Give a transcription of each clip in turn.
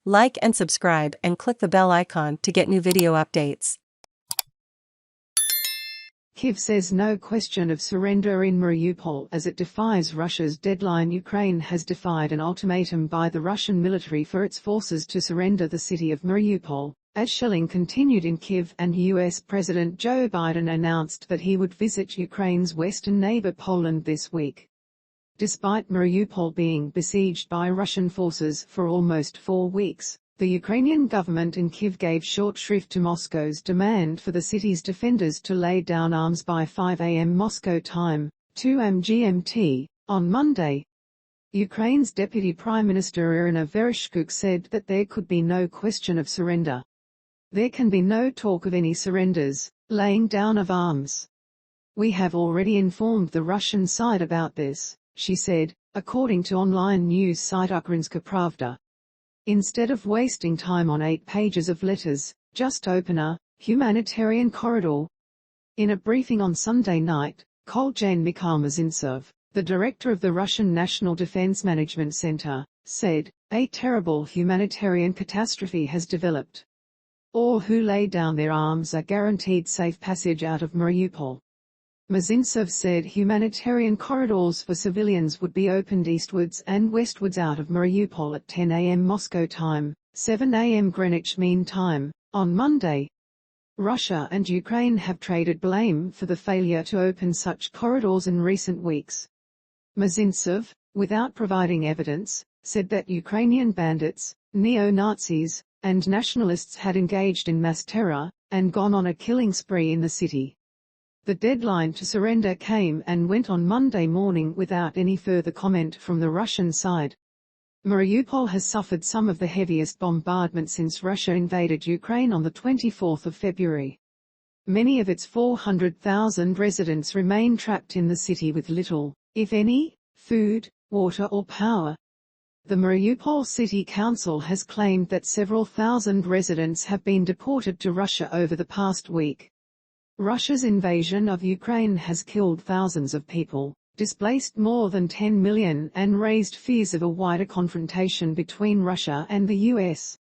Like and subscribe and click the bell icon to get new video updates. Kyiv says no question of surrender in Mariupol as it defies Russia's deadline. Ukraine has defied an ultimatum by the Russian military for its forces to surrender the city of Mariupol, as shelling continued in Kyiv, and US President Joe Biden announced that he would visit Ukraine's western neighbour Poland this week. Despite Mariupol being besieged by Russian forces for almost 4 weeks, the Ukrainian government in Kyiv gave short shrift to Moscow's demand for the city's defenders to lay down arms by 5 a.m. Moscow time, 2 am GMT, on Monday. Ukraine's Deputy Prime Minister Iryna Vereshchuk said that there could be no question of surrender. There can be no talk of any surrenders, laying down of arms. We have already informed the Russian side about this, she said, according to online news site Ukrainska Pravda. Instead of wasting time on 8 pages of letters, just open a humanitarian corridor. In a briefing on Sunday night, Col Gen Mikhail Mizintsev, the director of the Russian National Defense Management Center, said, "A terrible humanitarian catastrophe has developed. All who lay down their arms are guaranteed safe passage out of Mariupol." Mizintsev said humanitarian corridors for civilians would be opened eastwards and westwards out of Mariupol at 10 a.m. Moscow time, 7 a.m. Greenwich Mean Time, on Monday. Russia and Ukraine have traded blame for the failure to open such corridors in recent weeks. Mizintsev, without providing evidence, said that Ukrainian bandits, neo-Nazis, and nationalists had engaged in mass terror and gone on a killing spree in the city. The deadline to surrender came and went on Monday morning without any further comment from the Russian side. Mariupol has suffered some of the heaviest bombardment since Russia invaded Ukraine on the 24th of February. Many of its 400,000 residents remain trapped in the city with little, if any, food, water or power. The Mariupol City Council has claimed that several thousand residents have been deported to Russia over the past week. Russia's invasion of Ukraine has killed thousands of people, displaced more than 10 million and raised fears of a wider confrontation between Russia and the US.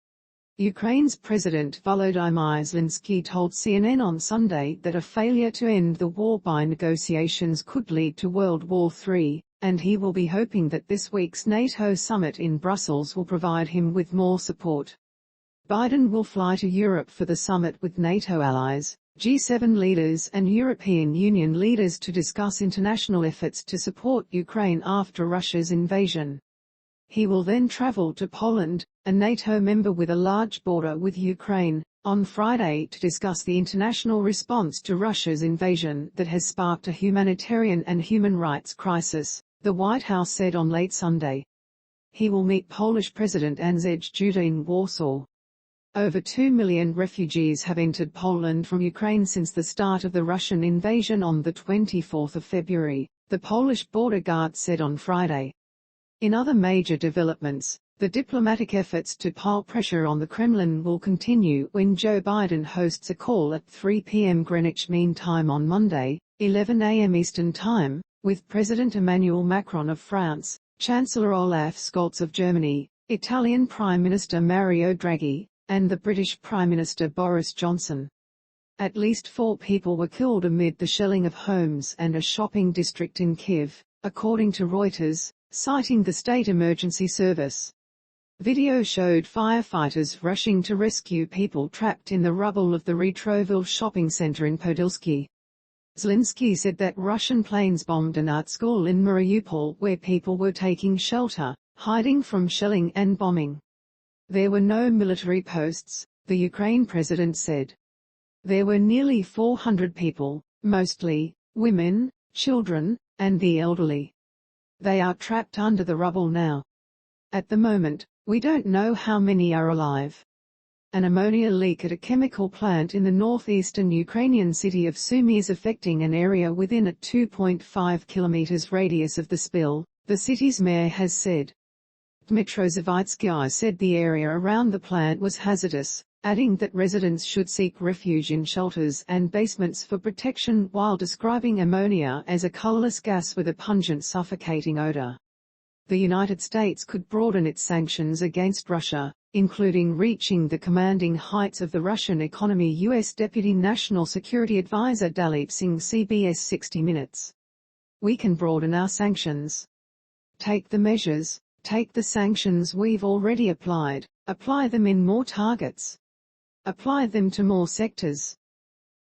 Ukraine's President Volodymyr Zelenskiy told CNN on Sunday that a failure to end the war by negotiations could lead to World War III, and he will be hoping that this week's NATO summit in Brussels will provide him with more support. Biden will fly to Europe for the summit with NATO allies, G7 leaders and European Union leaders to discuss international efforts to support Ukraine after Russia's invasion. He will then travel to Poland, a NATO member with a large border with Ukraine, on Friday to discuss the international response to Russia's invasion that has sparked a humanitarian and human rights crisis, the White House said on late Sunday. He will meet Polish President Andrzej Duda in Warsaw. Over 2 million refugees have entered Poland from Ukraine since the start of the Russian invasion on the 24th of February, the Polish border guard said on Friday. In other major developments, the diplomatic efforts to pile pressure on the Kremlin will continue when Joe Biden hosts a call at 3 p.m. Greenwich Mean Time on Monday, 11 a.m. Eastern Time, with President Emmanuel Macron of France, Chancellor Olaf Scholz of Germany, Italian Prime Minister Mario Draghi, and the British Prime Minister Boris Johnson. At least 4 people were killed amid the shelling of homes and a shopping district in Kyiv, according to Reuters, citing the state emergency service. Video showed firefighters rushing to rescue people trapped in the rubble of the Retroville shopping center in Podilsky. Zelensky said that Russian planes bombed an art school in Mariupol where people were taking shelter, hiding from shelling and bombing. There were no military posts, the Ukraine president said. There were nearly 400 people, mostly women, children, and the elderly. They are trapped under the rubble now. At the moment, we don't know how many are alive. An ammonia leak at a chemical plant in the northeastern Ukrainian city of Sumy is affecting an area within a 2.5 kilometers radius of the spill, the city's mayor has said. Dmytro Zavitsky said the area around the plant was hazardous, adding that residents should seek refuge in shelters and basements for protection while describing ammonia as a colorless gas with a pungent suffocating odor. The United States could broaden its sanctions against Russia, including reaching the commanding heights of the Russian economy. U.S. Deputy National Security Advisor Dalip Singh, CBS 60 Minutes. We can broaden our sanctions. Take the measures, take the sanctions we've already applied, apply them in more targets. Apply them to more sectors.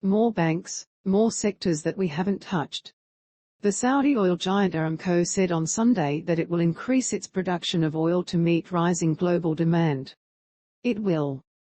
More banks, more sectors that we haven't touched. The Saudi oil giant Aramco said on Sunday that it will increase its production of oil to meet rising global demand. It will.